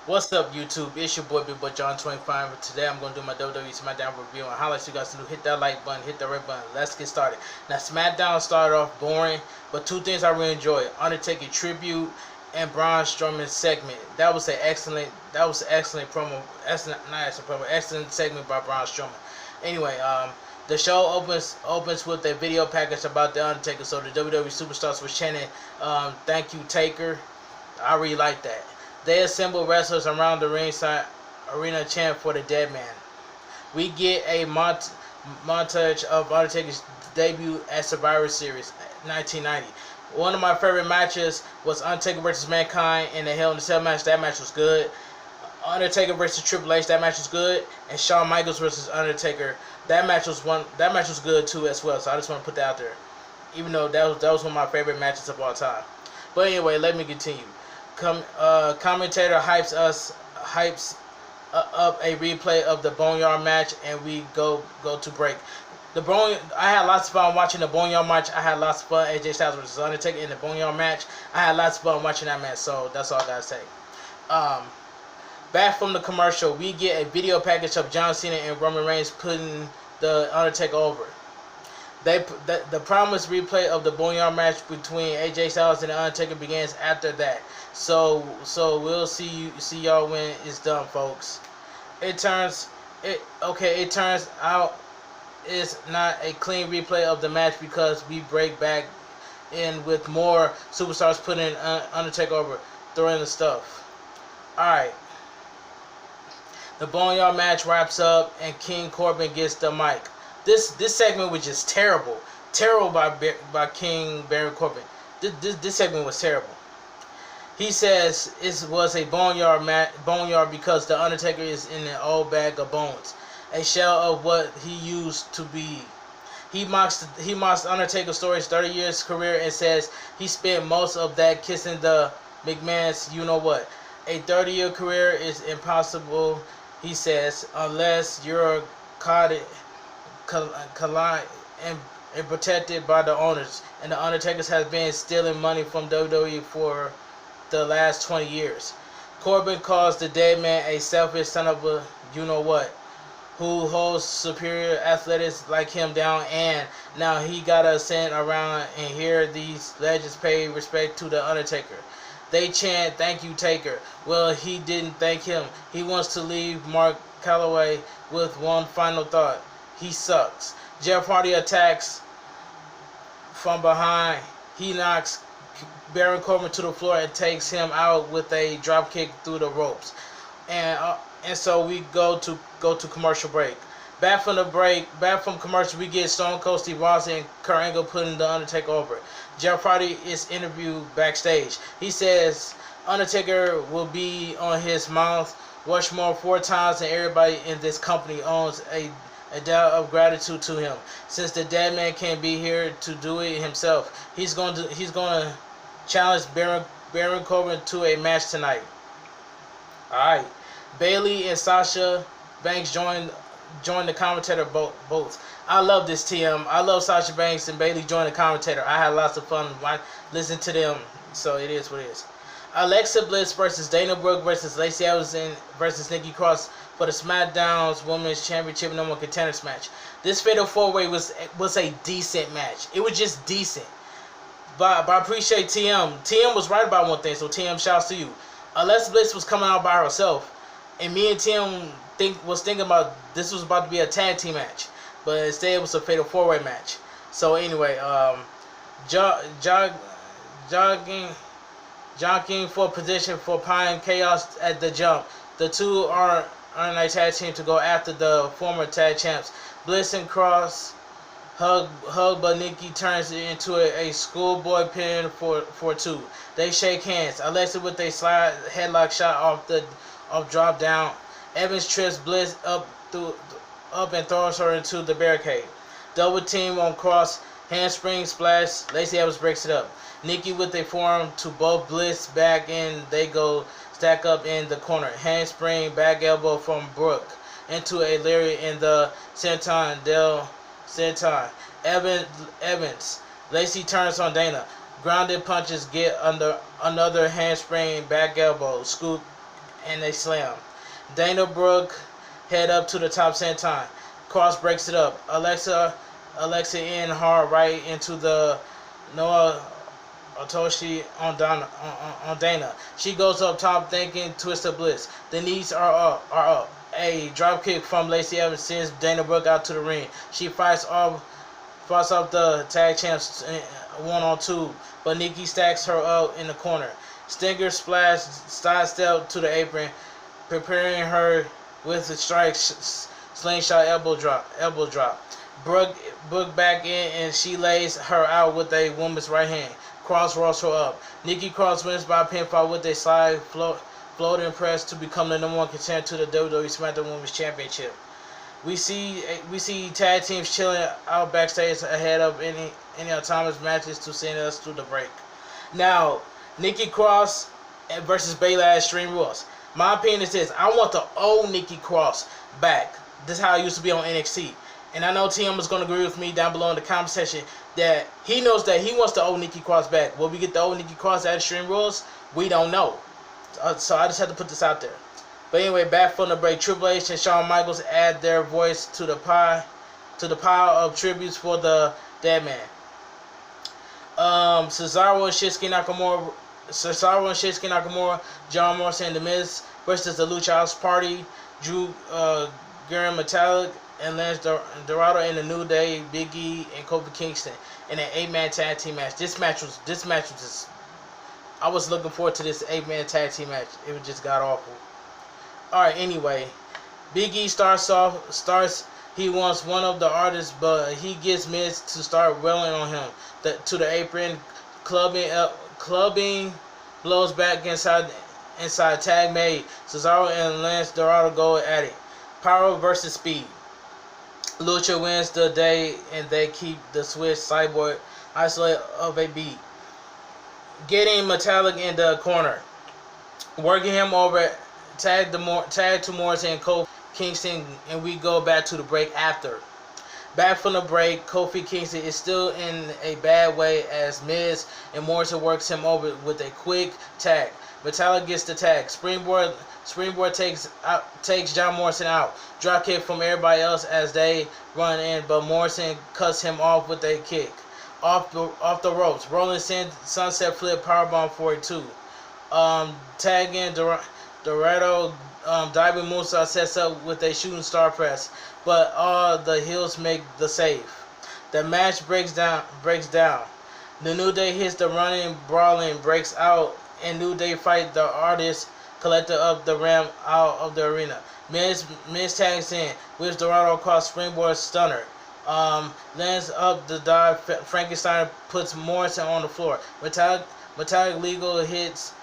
What's up, YouTube? It's your boy Big Boy John 25. Today I'm going to do my WWE SmackDown review and highlights you guys to do. Hit that like button, hit the red button. Let's get started. Now, SmackDown started off boring, but two things I really enjoyed: Undertaker tribute and Braun Strowman segment. That was an excellent promo. Excellent segment by Braun Strowman. Anyway, the show opens with a video package about the Undertaker. So the WWE superstars was chanting, "Thank you, Taker." I really like that. They assemble wrestlers around the ringside arena chant for the dead man. We get a montage of Undertaker's debut at Survivor Series 1990. One of my favorite matches was Undertaker versus Mankind in the Hell in a Cell match. That match was good. Undertaker versus Triple H. That match was good. And Shawn Michaels versus Undertaker. That match was good too as well. So I just want to put that out there. Even though that was one of my favorite matches of all time. But anyway, let me continue. Commentator hypes up a replay of the Boneyard match, and we go to break. I had lots of fun watching the Boneyard match. I had lots of fun AJ Styles versus Undertaker in the Boneyard match. I had lots of fun watching that match. So that's all I gotta say. Um, Back from the commercial, we get a video package of John Cena and Roman Reigns putting the Undertaker over. The promised replay of the Boneyard match between AJ Styles and the Undertaker begins after that. So we'll see y'all when it's done, folks. It turns out it's not a clean replay of the match because we break back in with more superstars putting Undertaker over, throwing the stuff. All right. The Boneyard match wraps up and King Corbin gets the mic. This segment was just terrible by King Baron Corbin. This segment was terrible. He says it was a boneyard because the Undertaker is in an old bag of bones, a shell of what he used to be. He mocks Undertaker's story's 30 years career and says he spent most of that kissing the McMahon's you know what. A 30-year career is impossible, he says, unless you're caught and protected by the owners. And the Undertaker has been stealing money from WWE for the last 20 years. Corbin calls the dead man a selfish son of a you-know-what, who holds superior athletics like him down, and now he gotta send around and hear these legends pay respect to the Undertaker. They chant, "Thank you, Taker." Well, he didn't thank him. He wants to leave Mark Calloway with one final thought. He sucks. Jeff Hardy attacks from behind. He knocks Baron Corbin to the floor and takes him out with a drop kick through the ropes. And so we go to commercial break. Back from commercial, we get Stone Cold Steve Austin and Kurt Angle putting the Undertaker over. Jeff Hardy is interviewed backstage. He says Undertaker will be on his Mount Rushmore 4 times, and everybody in this company owns a debt of gratitude to him. Since the dead man can't be here to do it himself, he's going to challenge Baron Corbin to a match tonight. All right, Bayley and Sasha Banks join the commentator both. I love this TM. I love Sasha Banks and Bayley join the commentator. I had lots of fun listening to them. So it is what it is. Alexa Bliss versus Dana Brooke versus Lacey Evans versus Nikki Cross for the SmackDown's Women's Championship No. 1 Contenders match. This Fatal 4-Way was a decent match. It was just decent. But I appreciate TM. TM was right about one thing, so TM, shouts to you. Alexa Bliss was coming out by herself, and me and TM was thinking about this was about to be a tag team match, but instead it was a Fatal 4-Way match. So anyway, jogging for position for Pine Chaos at the jump. The two are on a tag team to go after the former tag champs. Bliss and Cross hug, but Nikki turns it into a schoolboy pin for 2. They shake hands. Alexa with a slide headlock shot off drop down. Evans trips Bliss up and throws her into the barricade. Double team on Cross, handspring splash. Lacey Evans breaks it up. Nikki with a forearm to both Bliss back, and they go stack up in the corner. Handspring back elbow from Brooke into a lariat in the senton del senton. Evans. Lacey turns on Dana. Grounded punches get under another handspring back elbow scoop and they slam. Dana Brooke head up to the top senton. Cross breaks it up. Alexa in hard right into the Noah Otoshi on Dana. She goes up top thinking Twisted Bliss. The knees are up. A drop kick from Lacey Evans sends Dana Brooke out to the ring. She fights off the tag champs 1-on-2, but Nikki stacks her up in the corner. Stinger splash sidestep to the apron, preparing her with a strike slingshot elbow drop. Brooke back in and she lays her out with a woman's right hand. Cross rolls her up. Nikki Cross wins by pinfall with a slide floating press to become the #1 contender to the WWE SmackDown Women's Championship. We see tag teams chilling out backstage ahead of any autonomous matches to send us through the break. Now, Nikki Cross versus Bayley at Extreme Rules. My opinion is this: I want the old Nikki Cross back. This is how it used to be on NXT. And I know TM is going to agree with me down below in the comment section that he knows that he wants the old Nikki Cross back. Will we get the old Nikki Cross at Extreme Rules? We don't know. So I just had to put this out there. But anyway, back from the break, Triple H and Shawn Michaels add their voice to the pile of tributes for the dead man. Cesaro and Shinsuke Nakamura, John Morrison and The Miz versus the Lucha House Party, Drew Garen Metallic and Lance Dorado in the New Day, Big E and Kofi Kingston in an 8-man tag team match. This match was just, I was looking forward to this 8-man tag team match. It just got awful. Alright, anyway, Big E starts. He wants one of the artists, but he gets Miz to start wailing on him to the apron, clubbing blows back inside tag made. Cesaro and Lance Dorado go at it. Power versus speed. Lucha wins the day and they keep the Swiss Cyborg isolated of a beat. Getting Metallic in the corner, working him over. Tag to Morrison and Kofi Kingston, and we go back to the break after. Back from the break, Kofi Kingston is still in a bad way as Miz and Morrison works him over with a quick tag. Metallic gets the tag. Springboard takes John Morrison out. Drop kick from everybody else as they run in, but Morrison cuts him off with a kick. Off the ropes. Rolling Sunset Flip Powerbomb 42. Tagging Dorado, diving moonsault sets up with a shooting star press, but all the heels make the save. The match breaks down. The New Day hits the running, brawling, breaks out, and New Day fight the Artist Collector up the ramp out of the arena. Miz tags in, whips Dorado across springboard stunner. Lands up the dive. Frankenstein puts Morrison on the floor. Metallic Legal hits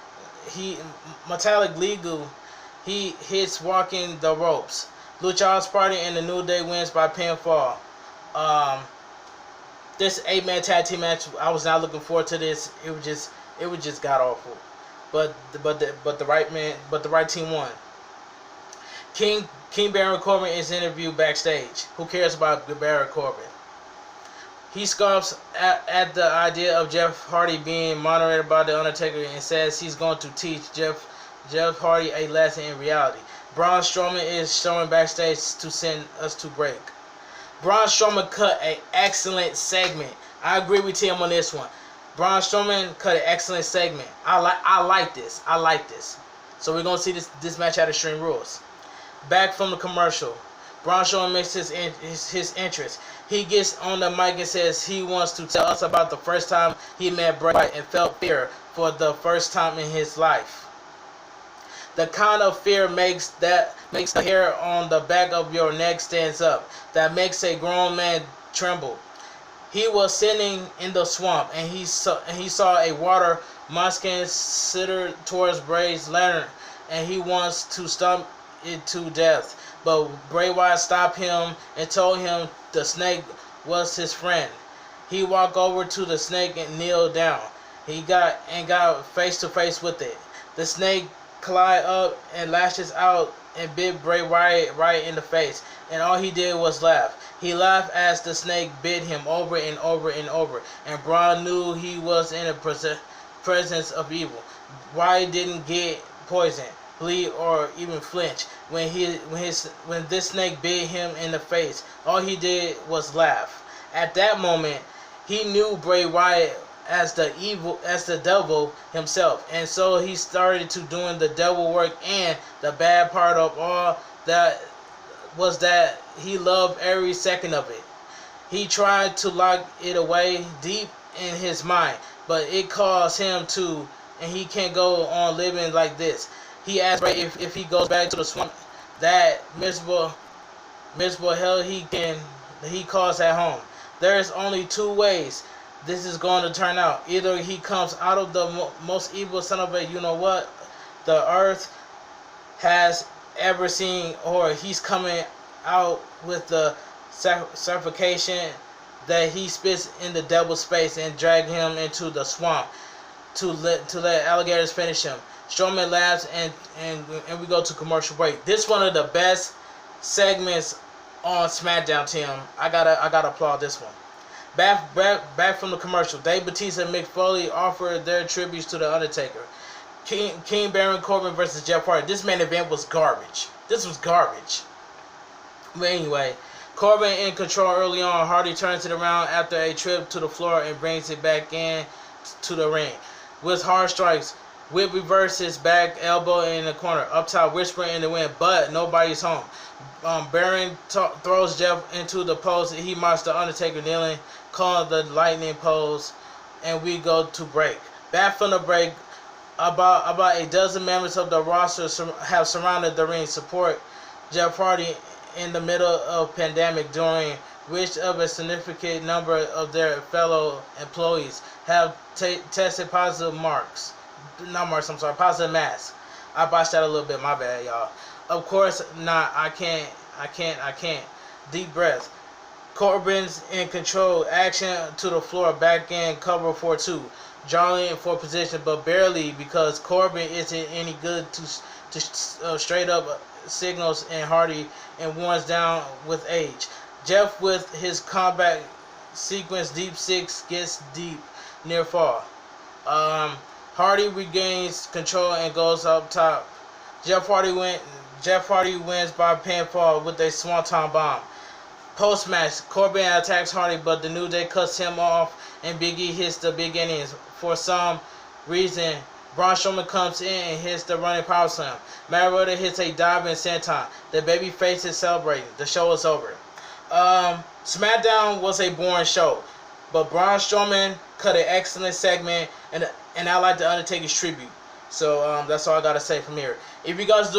walking the ropes. Lucha House Party and the New Day wins by pinfall. This 8-man tag team match, I was not looking forward to this. It was just god awful. But the right team won. King Baron Corbin is interviewed backstage. Who cares about Baron Corbin? He scoffs at the idea of Jeff Hardy being moderated by The Undertaker and says he's going to teach Jeff Hardy a lesson in reality. Braun Strowman is showing backstage to send us to break. Braun Strowman cut an excellent segment. I agree with him on this one. Braun Strowman cut an excellent segment. I like this. So we're gonna see this match at Extreme Rules. Back from the commercial, Braun Strowman makes his entrance. He gets on the mic and says he wants to tell us about the first time he met Bray Wyatt and felt fear for the first time in his life. The kind of fear makes the hair on the back of your neck stands up. That makes a grown man tremble. He was sitting in the swamp and he saw a water muskin sitter towards Bray's lantern and he wants to stomp it to death. But Bray Wyatt stopped him and told him the snake was his friend. He walked over to the snake and kneeled down. He got face to face with it. The snake climbed up and lashes out and bit Bray Wyatt right in the face. And all he did was laugh. He laughed as the snake bit him over and over and over. And Braun knew he was in the presence of evil. Wyatt didn't get poisoned. bleed, or even flinch when this snake bit him in the face. All he did was laugh. At that moment, he knew Bray Wyatt as the devil himself, and so he started to doing the devil work. And the bad part of all that was that he loved every second of it. He tried to lock it away deep in his mind, but it caused him to, and he can't go on living like this. He asked Bray if he goes back to the swamp, that miserable hell he caused at home. There is only two ways this is going to turn out. Either he comes out of the most evil son of a you-know-what the earth has ever seen, or he's coming out with the suffocation that he spits in the devil's space and drag him into the swamp to let alligators finish him. Strowman laughs and we go to commercial break. This one of the best segments on SmackDown, Tim. I gotta applaud this one. Back from the commercial, Dave Bautista and Mick Foley offered their tributes to the Undertaker. King Baron Corbin versus Jeff Hardy. This main event was garbage. This was garbage. But anyway, Corbin in control early on. Hardy turns it around after a trip to the floor and brings it back in to the ring. With hard strikes, Whip reverses back elbow in the corner. Up top, whispering in the wind, but nobody's home. Baron throws Jeff into the post. He marks the Undertaker kneeling, calling the lightning pose, and we go to break. Back from the break, about a dozen members of the roster have surrounded the ring, support Jeff Hardy in the middle of pandemic, during which of a significant number of their fellow employees have tested positive positive masks. I botched that a little bit, my bad, y'all. Of course not, I can't. Deep breath. Corbin's in control, action to the floor, back in cover for two. Jarling for position, but barely, because Corbin isn't any good to straight up signals, and Hardy and warns down with age. Jeff with his combat sequence deep six gets deep near fall. Hardy regains control and goes up top. Jeff Hardy wins by pinfall with a swanton bomb. Post-match, Corbin attacks Hardy, but the New Day cuts him off and Big E hits the big innings. For some reason, Braun Strowman comes in and hits the running power slam. Matt Riddle hits a dive in senton. The baby face is celebrating. The show is over. SmackDown was a boring show, but Braun Strowman cut an excellent segment, and I like the Undertaker's tribute. So that's all I gotta say from here. If you guys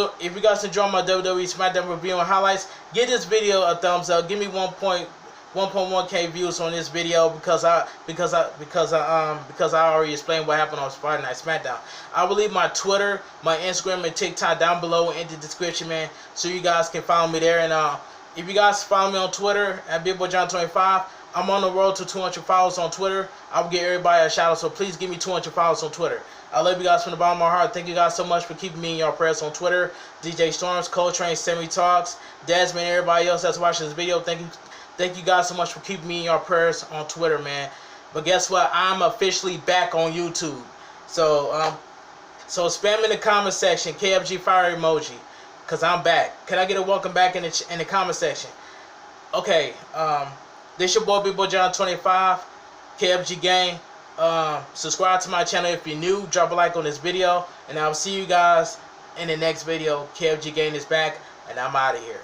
enjoy my WWE SmackDown review and highlights, give this video a thumbs up. Give me 1.1K views on this video because I already explained what happened on Friday Night SmackDown. I will leave my Twitter, my Instagram, and TikTok down below in the description, man, so you guys can follow me there. And if you guys follow me on Twitter at BigBoyJohn25, I'm on the road to 200 followers on Twitter. I will give everybody a shout out, so please give me 200 followers on Twitter. I love you guys from the bottom of my heart. Thank you guys so much for keeping me in your prayers on Twitter. DJ Storms, Coltrane, Semi Talks, Desmond, everybody else that's watching this video. Thank you guys so much for keeping me in your prayers on Twitter, man. But guess what? I'm officially back on YouTube. So spam in the comment section, KFG fire emoji, cause I'm back. Can I get a welcome back in the comment section? Okay. This your boy Big Boy John 25, KFG gang. Subscribe to my channel if you're new. Drop a like on this video, and I'll see you guys in the next video. KFG gang is back, and I'm out of here.